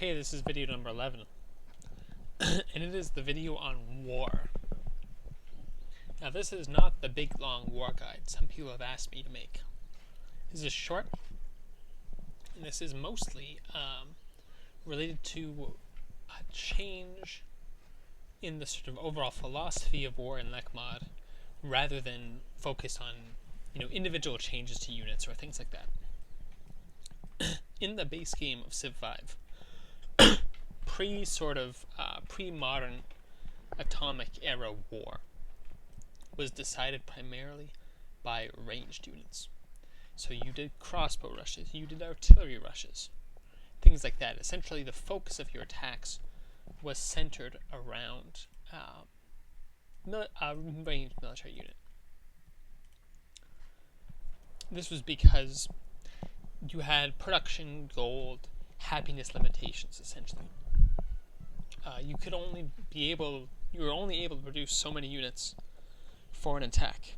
Okay, this is video number 11, and it is the video on war. Now, this is not the big long war guide some people have asked me to make. This is short, and this is mostly related to a change in the sort of overall philosophy of war in Lekmod, rather than focus on individual changes to units or things like that. In the base game of Civ 5, pre-modern atomic era war was decided primarily by ranged units. So you did crossbow rushes, you did artillery rushes, things like that. Essentially, the focus of your attacks was centered around a ranged military unit. This was because you had production, gold, happiness limitations, essentially. You were only able to produce so many units for an attack.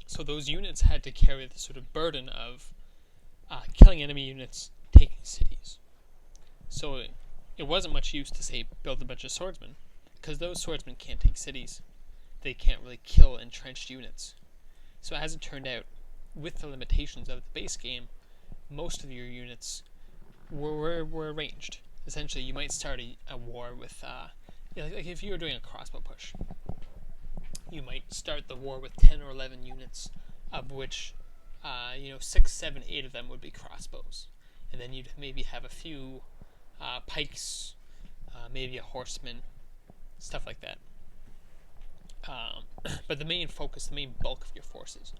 So those units had to carry the sort of burden of killing enemy units, taking cities. So it wasn't much use to, say, build a bunch of swordsmen, because those swordsmen can't take cities. They can't really kill entrenched units. So as it turned out, with the limitations of the base game, most of your units were ranged. Essentially, you might start a war with, like if you were doing a crossbow push, you might start the war with 10 or 11 units, of which 6, 7, 8 of them would be crossbows, and then you'd maybe have a few pikes, maybe a horseman, stuff like that. But the main focus, the main bulk of your forces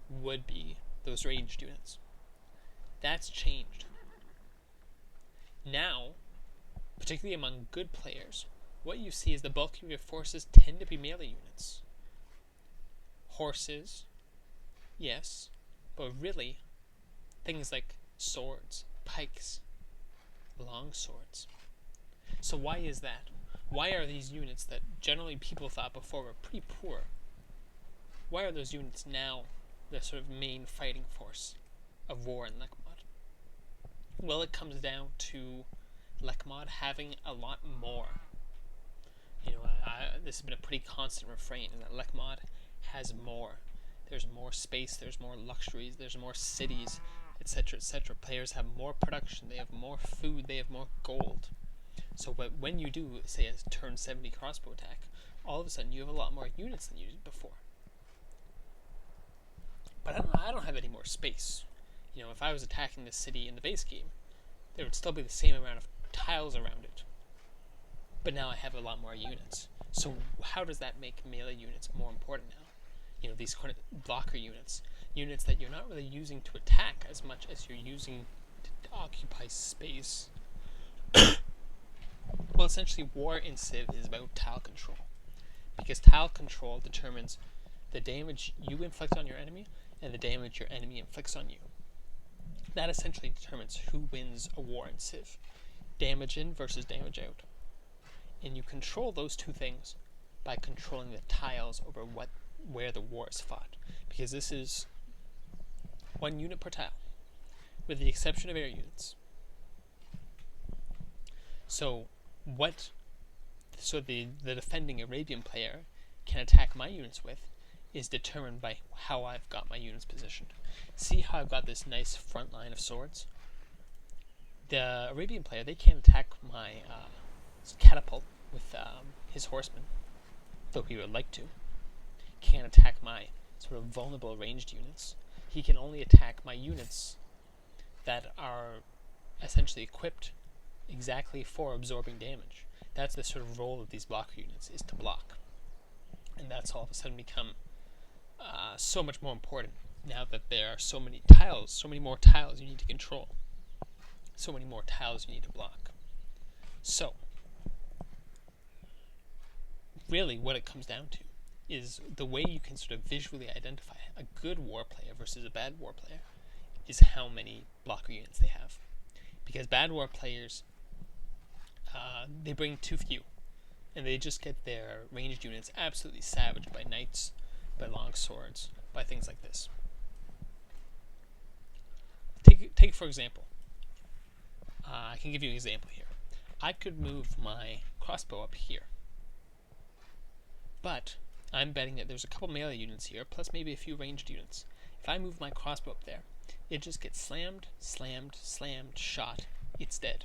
would be those ranged units. That's changed. Now, particularly among good players, what you see is the bulk of your forces tend to be melee units. Horses, yes, but really, things like swords, pikes, long swords. So why is that? Why are these units that generally people thought before were pretty poor, why are those units now the sort of main fighting force of war in Lekmod? Well, it comes down to Lekmod having a lot more. This has been a pretty constant refrain, in that Lekmod has more. There's more space, there's more luxuries, there's more cities, etc., etc. Players have more production, they have more food, they have more gold. So when you do, say, a turn 70 crossbow attack, all of a sudden you have a lot more units than you did before. But I don't have any more space. If I was attacking this city in the base game, there would still be the same amount of tiles around it. But now I have a lot more units. So how does that make melee units more important now? These kind of blocker units that you're not really using to attack as much as you're using to occupy space. Well, essentially, war in Civ is about tile control, because tile control determines the damage you inflict on your enemy and the damage your enemy inflicts on you. That essentially determines who wins a war in Civ. Damage in versus damage out. And you control those two things by controlling the tiles over where the war is fought. Because this is 1 unit per tile, with the exception of air units. So the defending Arabian player can attack my units with is determined by how I've got my units positioned. See how I've got this nice front line of swords? The Arabian player, they can't attack my catapult with his horsemen, though he would like to. Can't attack my sort of vulnerable ranged units. He can only attack my units that are essentially equipped exactly for absorbing damage. That's the sort of role of these blocker units, is to block. And that's all of a sudden become so much more important now that there are so many tiles, so many more tiles you need to control, so many more tiles you need to block. So, really what it comes down to is the way you can sort of visually identify a good war player versus a bad war player is how many blocker units they have. Because bad war players, they bring too few, and they just get their ranged units absolutely savaged by knights, by long swords, by things like this. Take for example, I can give you an example here. I could move my crossbow up here, but I'm betting that there's a couple melee units here, plus maybe a few ranged units. If I move my crossbow up there, it just gets slammed, slammed, slammed, shot. It's dead.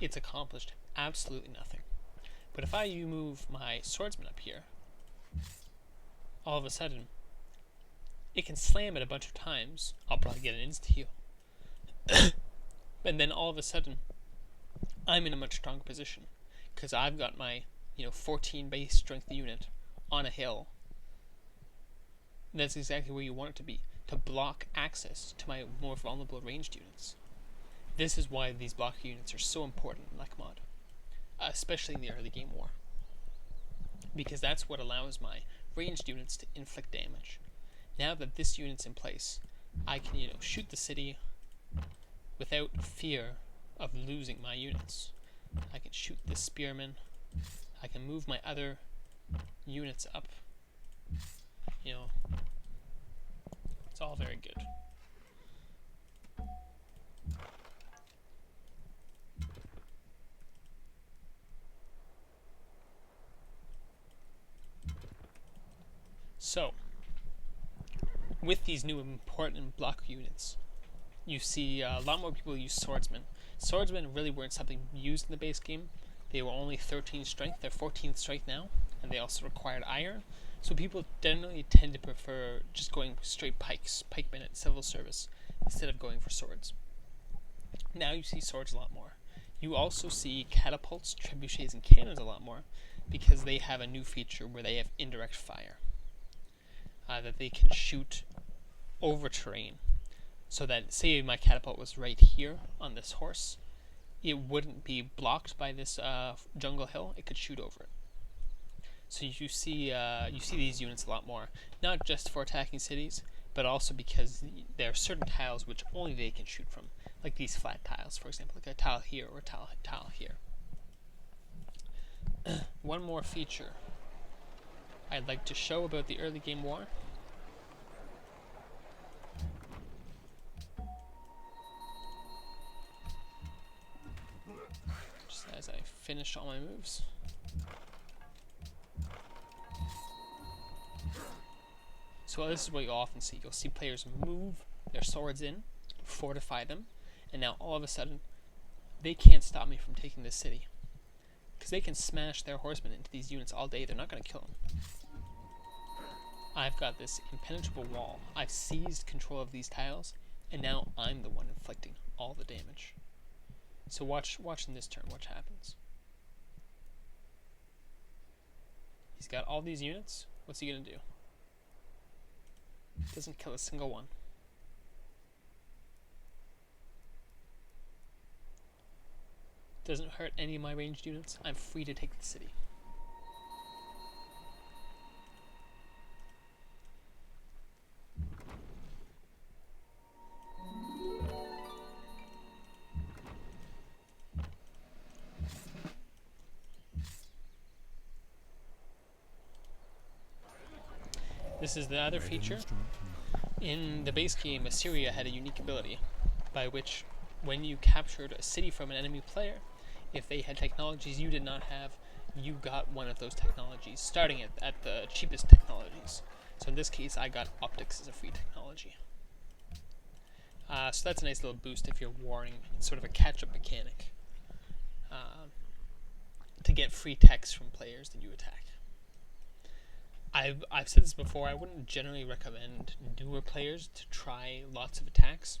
It's accomplished absolutely nothing. But if I move my swordsman up here, all of a sudden, it can slam it a bunch of times. I'll probably get an insta-heal. And then all of a sudden, I'm in a much stronger position. Because I've got my 14 base strength unit on a hill. And that's exactly where you want it to be. To block access to my more vulnerable ranged units. This is why these blocker units are so important in Lekmod. Especially in the early game war. Because that's what allows my ranged units to inflict damage. Now that this unit's in place, I can, shoot the city without fear of losing my units. I can shoot this spearman. I can move my other units up. It's all very good. So, with these new important blocker units, you see a lot more people use swordsmen. Swordsmen really weren't something used in the base game. They were only 13 strength, they're 14th strength now, and they also required iron. So people generally tend to prefer just going straight pikes, pikemen at civil service, instead of going for swords. Now you see swords a lot more. You also see catapults, trebuchets, and cannons a lot more, because they have a new feature where they have indirect fire. That they can shoot over terrain. So that, say my catapult was right here on this horse, it wouldn't be blocked by this jungle hill, it could shoot over it. So you see these units a lot more, not just for attacking cities, but also because there are certain tiles which only they can shoot from, like these flat tiles, for example, like a tile here or a tile here. One more feature I'd like to show about the early game war. Just as I finish all my moves. So this is what you'll often see. You'll see players move their swords in, fortify them, and now all of a sudden, they can't stop me from taking this city. Because they can smash their horsemen into these units all day, they're not going to kill them. I've got this impenetrable wall. I've seized control of these tiles, and now I'm the one inflicting all the damage. So watch in this turn, what happens. He's got all these units. What's he going to do? Doesn't kill a single one. Doesn't hurt any of my ranged units. I'm free to take the city. This is the other feature. In the base game, Assyria had a unique ability by which when you captured a city from an enemy player, if they had technologies you did not have, you got one of those technologies, starting at the cheapest technologies. So in this case, I got optics as a free technology. So that's a nice little boost if you're warring. It's sort of a catch-up mechanic to get free techs from players that you attack. I've said this before, I wouldn't generally recommend newer players to try lots of attacks.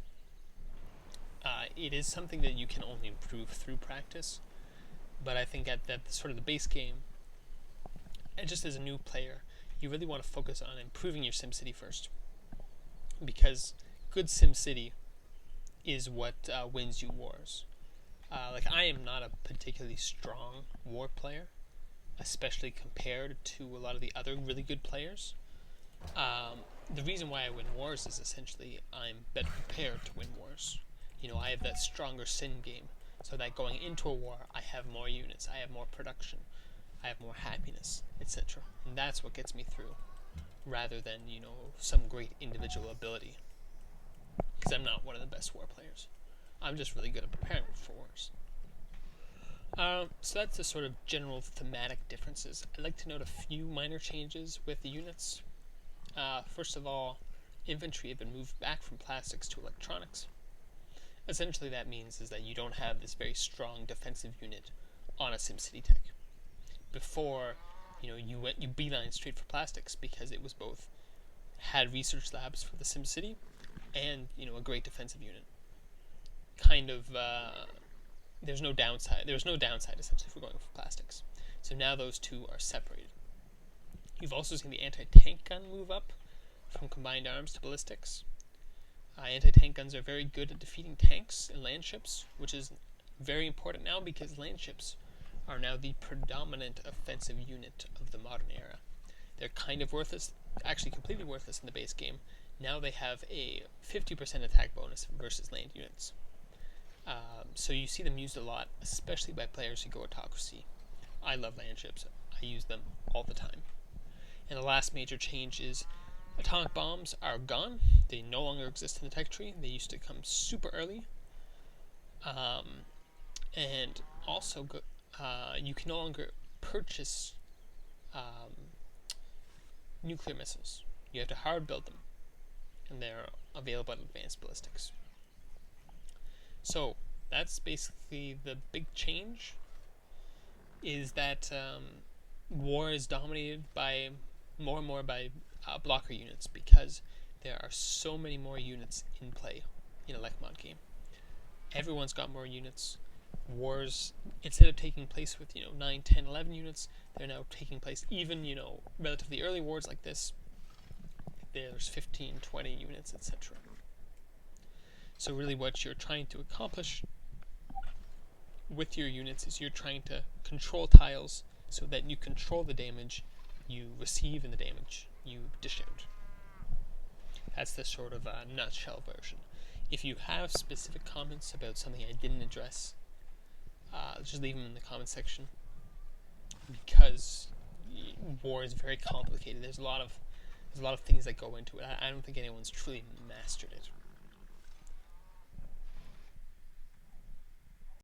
It is something that you can only improve through practice, but I think at sort of the base game, and just as a new player, you really want to focus on improving your SimCity first, because good SimCity is what wins you wars. Like, I am not a particularly strong war player, especially compared to a lot of the other really good players. The reason why I win wars is essentially I'm better prepared to win wars. I have that stronger sim game, so that going into a war, I have more units, I have more production, I have more happiness, etc. And that's what gets me through, rather than, some great individual ability. Because I'm not one of the best war players. I'm just really good at preparing for wars. So that's the sort of general thematic differences. I'd like to note a few minor changes with the units. First of all, infantry have been moved back from plastics to electronics. Essentially, that means is that you don't have this very strong defensive unit on a SimCity tech. Before, you beeline straight for plastics because it was both had research labs for the SimCity and a great defensive unit. Kind of, there's no downside. There's no downside essentially for going for plastics. So now those two are separated. You've also seen the anti-tank gun move up from combined arms to ballistics. Anti-tank guns are very good at defeating tanks and landships, which is very important now because landships are now the predominant offensive unit of the modern era. They're kind of worthless, actually completely worthless in the base game. Now they have a 50% attack bonus versus land units. So you see them used a lot, especially by players who go autocracy. I love landships. I use them all the time. And the last major change is atomic bombs are gone. They no longer exist in the tech tree. They used to come super early. And also, you can no longer purchase nuclear missiles. You have to hard build them. And they're available at advanced ballistics. So that's basically the big change, is that war is dominated by more and more by blocker units because there are so many more units in play in a Lekmod game. Everyone's got more units. Wars, instead of taking place with 9, 10, 11 units, they're now taking place even relatively early wars like this. There's 15, 20 units, etc. So really what you're trying to accomplish with your units is you're trying to control tiles so that you control the damage you receive and the damage you dish out. That's the sort of nutshell version. If you have specific comments about something I didn't address, just leave them in the comment section, because war is very complicated. There's a lot of things that go into it. I don't think anyone's truly mastered it.